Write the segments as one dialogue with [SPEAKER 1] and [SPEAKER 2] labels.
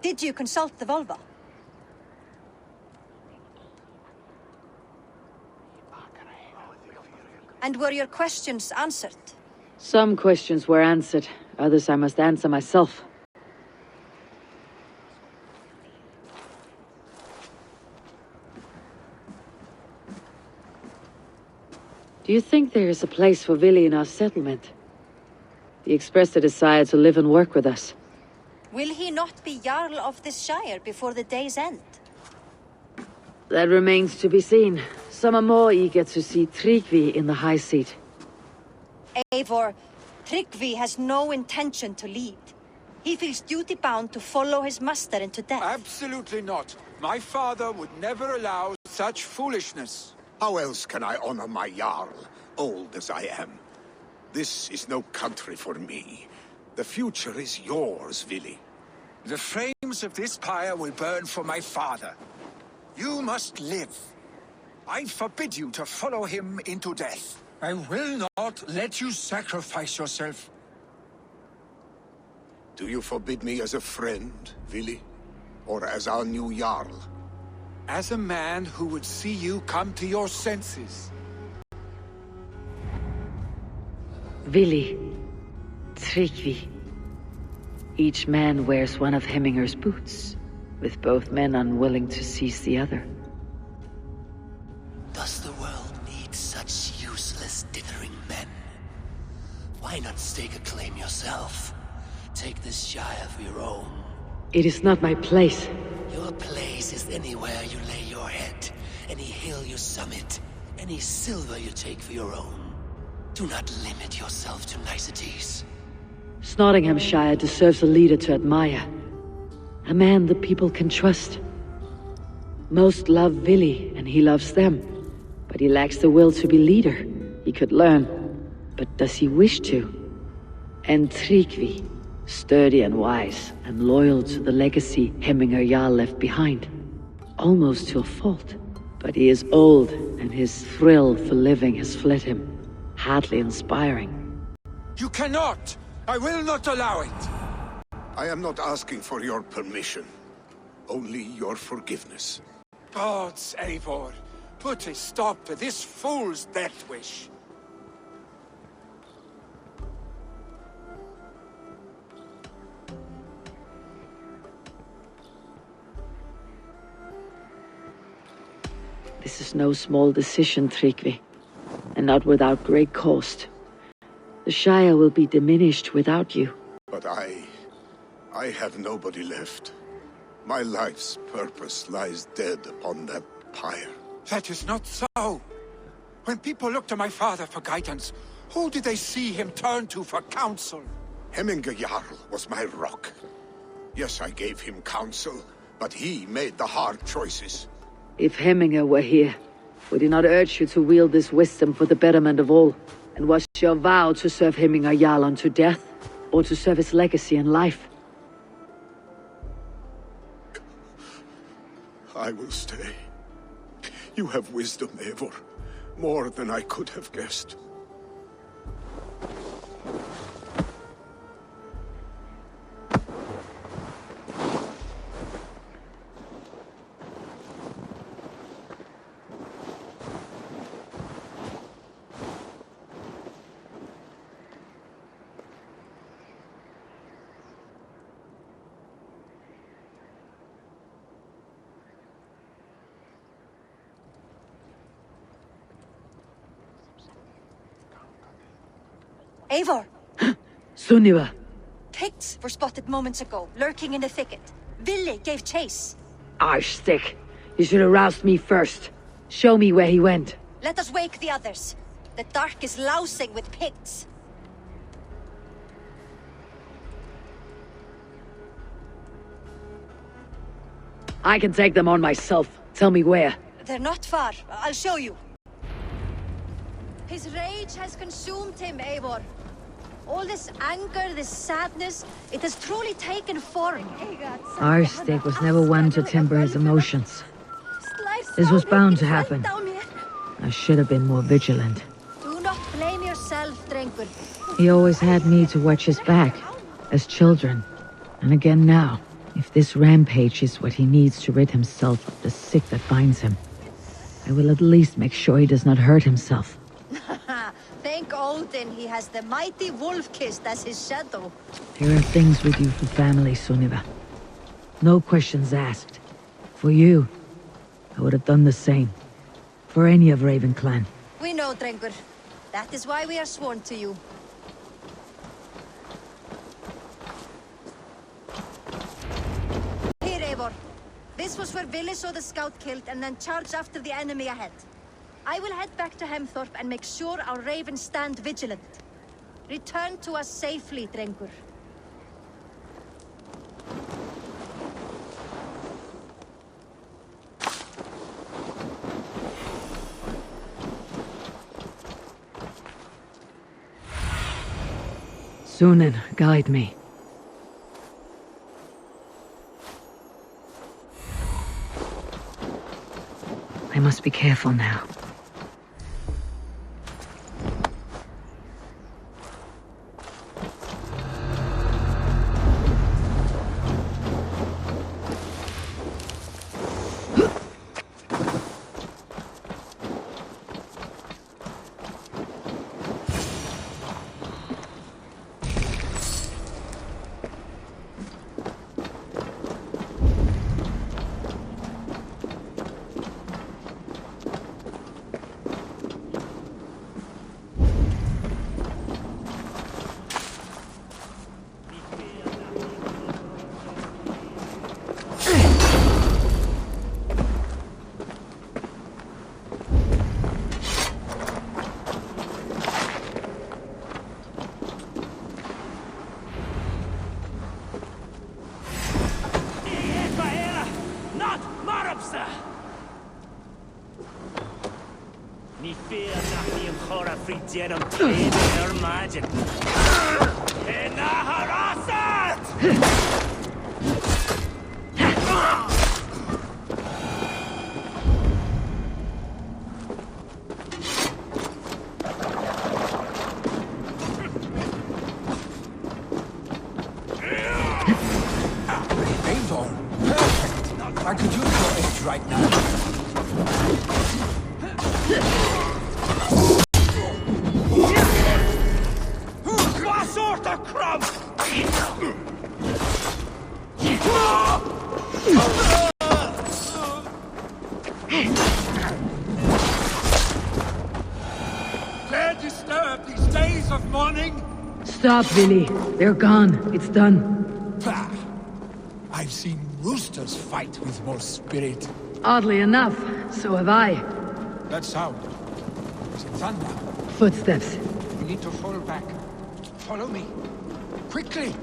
[SPEAKER 1] Did you consult the Volva? And were your questions answered?
[SPEAKER 2] Some questions were answered, others I must answer myself. Do you think there is a place for Vili in our settlement? He expressed a desire to live and work with us.
[SPEAKER 1] Will he not be Jarl of this shire before the day's end?
[SPEAKER 2] That remains to be seen. Some are more eager to see Tryggvi in the high seat.
[SPEAKER 1] Eivor, Tryggvi has no intention to lead. He feels duty-bound to follow his master into death.
[SPEAKER 3] Absolutely not. My father would never allow such foolishness.
[SPEAKER 4] How else can I honor my Jarl, old as I am? This is no country for me. The future is yours, Vili.
[SPEAKER 3] The flames of this pyre will burn for my father. You must live. I forbid you to follow him into death. I will not let you sacrifice yourself.
[SPEAKER 4] Do you forbid me as a friend, Vili? Or as our new Jarl?
[SPEAKER 3] As a man who would see you come to your senses.
[SPEAKER 2] Vili, Tryggvi. Each man wears one of Hemminger's boots, with both men unwilling to seize the other.
[SPEAKER 5] Does the world need such useless dithering men? Why not stake a claim yourself? Take this shire for your own.
[SPEAKER 2] It is not my place.
[SPEAKER 5] Your place is anywhere you lay your head, any hill you summit, any silver you take for your own. Do not limit yourself to niceties.
[SPEAKER 2] Nottinghamshire deserves a leader to admire. A man the people can trust. Most love Vili, and he loves them. But he lacks the will to be leader. He could learn, but does he wish to? And Tryggvi, sturdy and wise, and loyal to the legacy Hemminger Jarl left behind. Almost to a fault. But he is old, and his thrill for living has fled him. Hardly inspiring.
[SPEAKER 3] You cannot! I will not allow it!
[SPEAKER 4] I am not asking for your permission. Only your forgiveness.
[SPEAKER 3] Gods, Eivor, put a stop to this fool's death wish.
[SPEAKER 2] This is no small decision, Tryggvi, and not without great cost. The Shire will be diminished without you.
[SPEAKER 4] But I have nobody left. My life's purpose lies dead upon that pyre.
[SPEAKER 3] That is not so. When people look to my father for guidance, who did they see him turn to for counsel?
[SPEAKER 4] Hemminger Jarl was my rock. Yes, I gave him counsel, but he made the hard choices.
[SPEAKER 2] If Hemminger were here, would he not urge you to wield this wisdom for the betterment of all? And was your vow to serve Hemminger Jarl unto death, or to serve his legacy in life?
[SPEAKER 4] I will stay. You have wisdom, Eivor. More than I could have guessed.
[SPEAKER 1] Eivor!
[SPEAKER 2] Sunniva!
[SPEAKER 1] Picts were spotted moments ago, lurking in the thicket. Vili gave chase.
[SPEAKER 2] Arstick! You should have roused me first. Show me where he went.
[SPEAKER 1] Let us wake the others. The dark is lousing with Picts.
[SPEAKER 2] I can take them on myself. Tell me where.
[SPEAKER 1] They're not far. I'll show you. His rage has consumed him, Eivor. All this anger, this sadness, it has truly taken form.
[SPEAKER 2] Arstick was never one to temper his emotions. This was bound to happen. I should have been more vigilant.
[SPEAKER 1] Do not Blame yourself, Drengur.
[SPEAKER 2] He always had me to watch his back, as children. And again now, if this rampage is what he needs to rid himself of the sick that binds him, I will at least make sure he does not hurt himself.
[SPEAKER 1] Thank Odin he has the mighty Wolf-Kissed as his shadow.
[SPEAKER 2] There are things we do for family, Sunniva. No questions asked. For you, I would have done the same. For any of Raven clan.
[SPEAKER 1] We know, Drengur. That is why we are sworn to you. Here, Eivor. This was where Vili saw the scout killed and then charged after the enemy ahead. I will head back to Hemthorpe and make sure our ravens stand vigilant. Return to us safely, Drengur.
[SPEAKER 2] Sunan, guide me. I must be careful now.
[SPEAKER 3] Eivor, perfect. I could use your aid right now. What sort of crumb? Dare disturb these days of mourning?
[SPEAKER 2] Stop, Vili. They're gone. It's done.
[SPEAKER 3] Bah! I've seen roosters fight with more spirit.
[SPEAKER 2] Oddly enough, so have I.
[SPEAKER 3] That sound. Is it thunder?
[SPEAKER 2] Footsteps.
[SPEAKER 3] We need to fall back. Follow me. Quickly!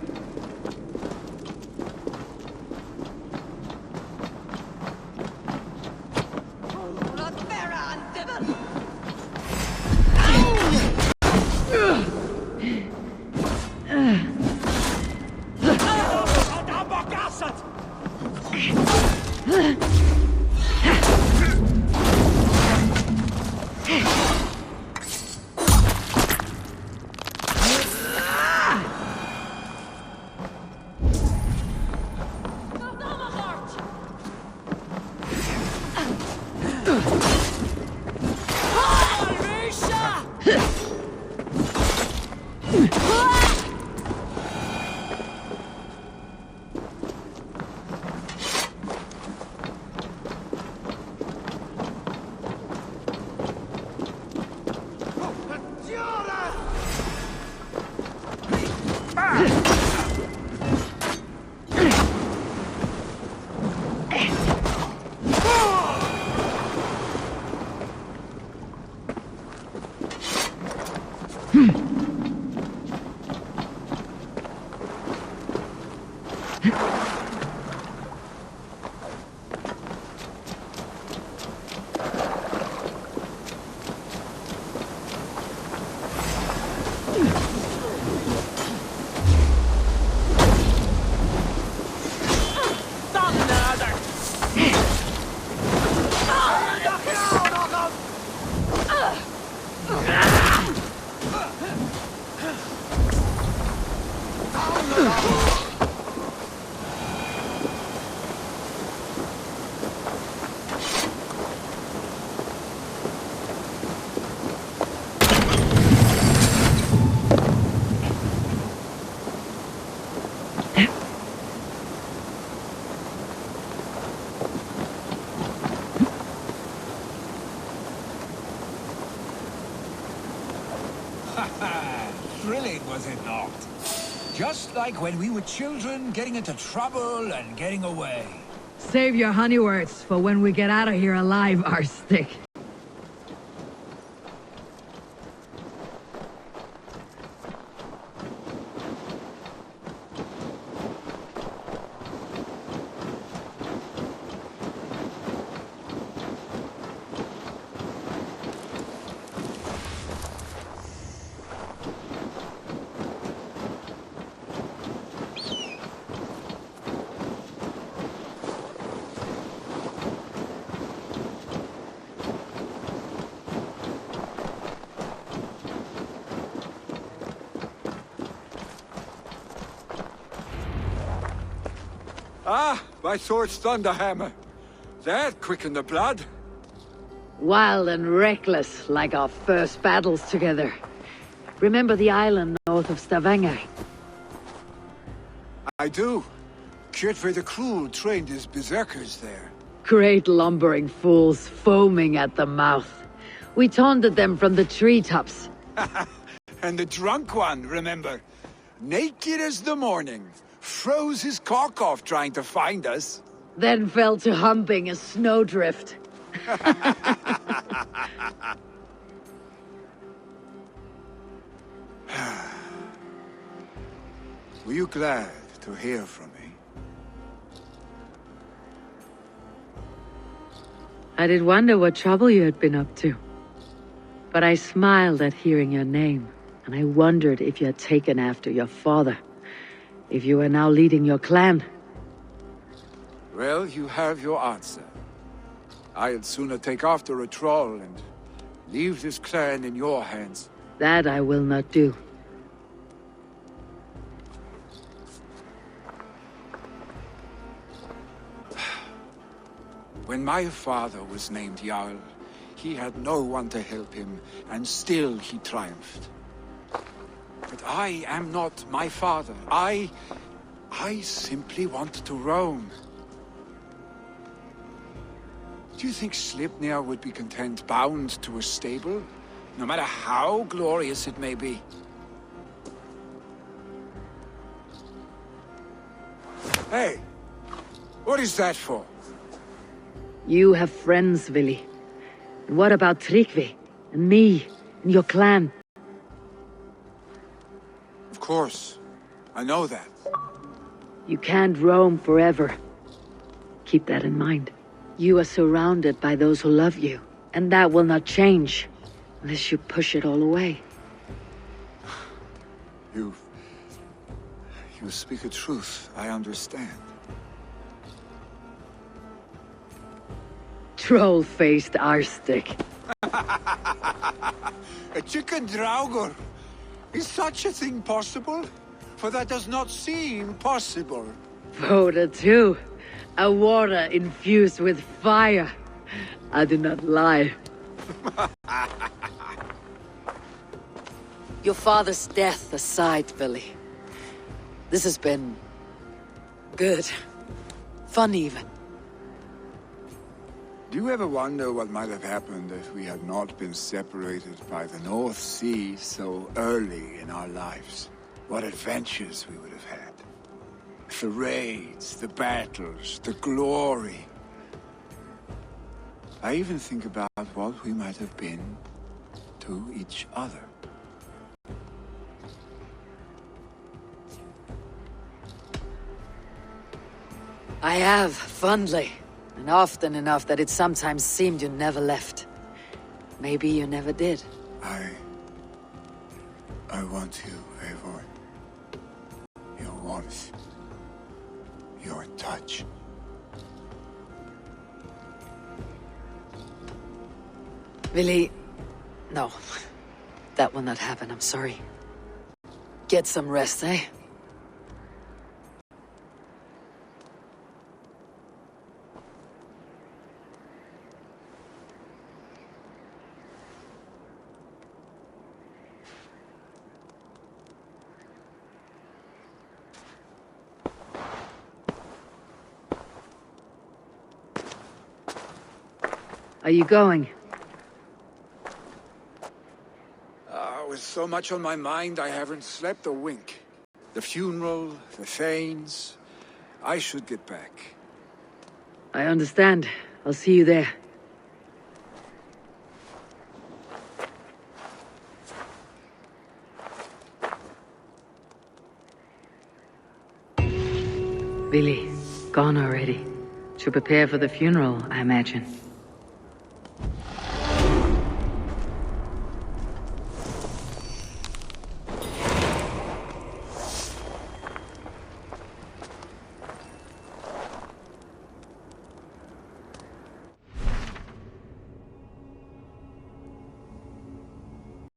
[SPEAKER 3] Thrilling, was it not? Just like when we were children, getting into trouble and getting away.
[SPEAKER 2] Save your honey words for when we get out of here alive, Arstick.
[SPEAKER 3] Ah, my sword's thunderhammer. That quickened the blood.
[SPEAKER 2] Wild and reckless, like our first battles together. Remember the island north of Stavanger?
[SPEAKER 3] I do. Kjotve the Cruel trained his berserkers there.
[SPEAKER 2] Great lumbering fools, foaming at the mouth. We taunted them from the treetops.
[SPEAKER 3] And the drunk one, remember? Naked as the morning. Froze his cock off trying to find us.
[SPEAKER 2] Then fell to humping a snowdrift.
[SPEAKER 3] Were you glad to hear from me?
[SPEAKER 2] I did wonder what trouble you had been up to. But I smiled at hearing your name, and I wondered if you had taken after your father. If you were now leading your clan.
[SPEAKER 3] Well, you have your answer. I'd sooner take after a troll and leave this clan in your hands.
[SPEAKER 2] That I will not do.
[SPEAKER 3] When my father was named Jarl, he had no one to help him, and still he triumphed. But I am not my father. I simply want to roam. Do you think Sleipnir would be content bound to a stable? No matter how glorious it may be? Hey! What is that for?
[SPEAKER 2] You have friends, Vili. And what about Tryggvi? And me? And your clan?
[SPEAKER 3] Of course. I know that.
[SPEAKER 2] You can't roam forever. Keep that in mind. You are surrounded by those who love you. And that will not change. Unless you push it all away.
[SPEAKER 3] You speak a truth. I understand.
[SPEAKER 2] Troll-faced Arstick.
[SPEAKER 3] A chicken Draugr? Is such a thing possible? For that does not seem possible.
[SPEAKER 2] Voda too. A water infused with fire. I do not lie. Your father's death aside, Billy. This has been... good. Fun even.
[SPEAKER 3] Do you ever wonder what might have happened if we had not been separated by the North Sea so early in our lives? What adventures we would have had. The raids, the battles, the glory. I even think about what we might have been to each other.
[SPEAKER 2] I have, fondly. And often enough that it sometimes seemed you never left. Maybe you never did.
[SPEAKER 3] I want you, Eivor. Your warmth. Your touch.
[SPEAKER 2] Vili... no. That will not happen, I'm sorry. Get some rest, eh? Are you going?
[SPEAKER 3] With so so much on my mind I haven't slept a wink. The funeral, the Thanes. I should get back.
[SPEAKER 2] I understand. I'll see you there. Billy, gone already. To prepare for the funeral, I imagine.